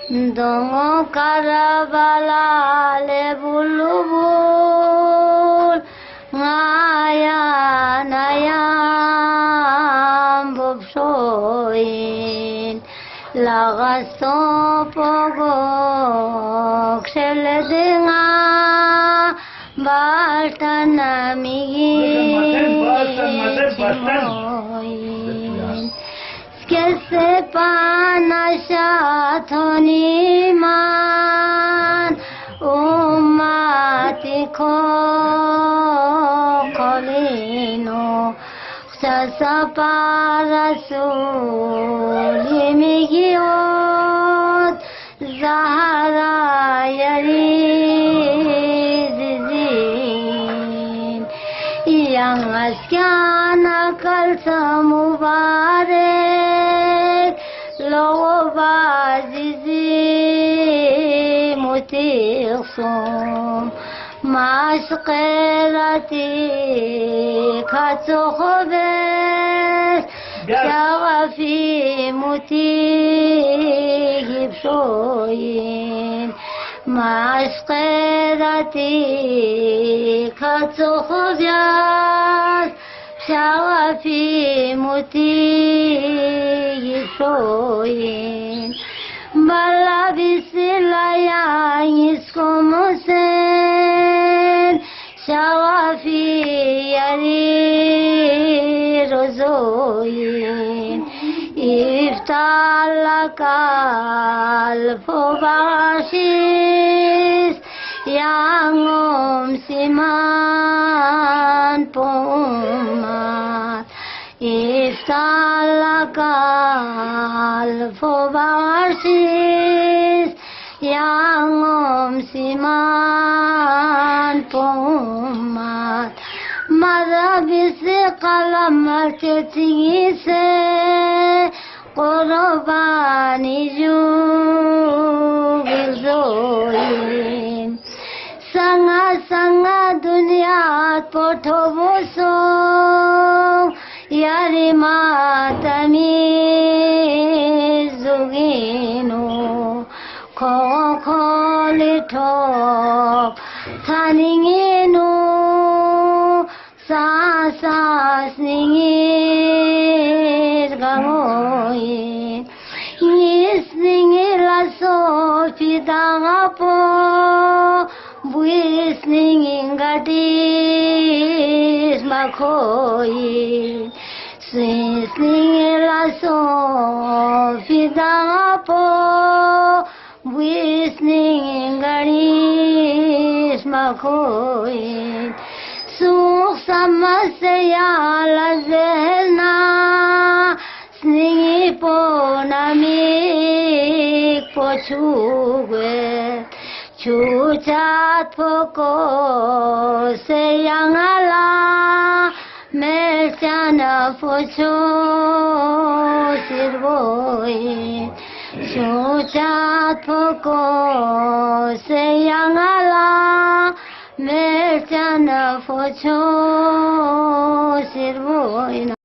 Dongo karabala le bulubul ngaya nayam bobsoin lagasto pogok seledinga baltanamigin Kese panashathoni man ummati ko kolino sasaparasul migiot zahara yarizin yang asyana kalsa mubarak لو بعزيزي متيخصم مع شقيرتي كتخبس شغفي متيه بشوين مع شقيرتي كتخبس شغفي متيه بشوين بلا بسلا يسكم سن شغفي يري رزوين افتالك الفباشيس يانغم سمان پومات افتالك الفباشيس يانغم سمان پومات مذهبس قلم تتيسه قرباني جو بزوين Sanga dunya pothoboso yari matami zugino kolito thaningino sa sningir gamoin nisningila so fidangapo Buisning ingadis makoi Sisning laso fidapo Buisning ingadis makoi Suk samasya lazena Sningi ponamik pochugwe Chuchat poko se yangala melchana pocho sirvoi Chuchat poko se yangala melchana pocho sirvoi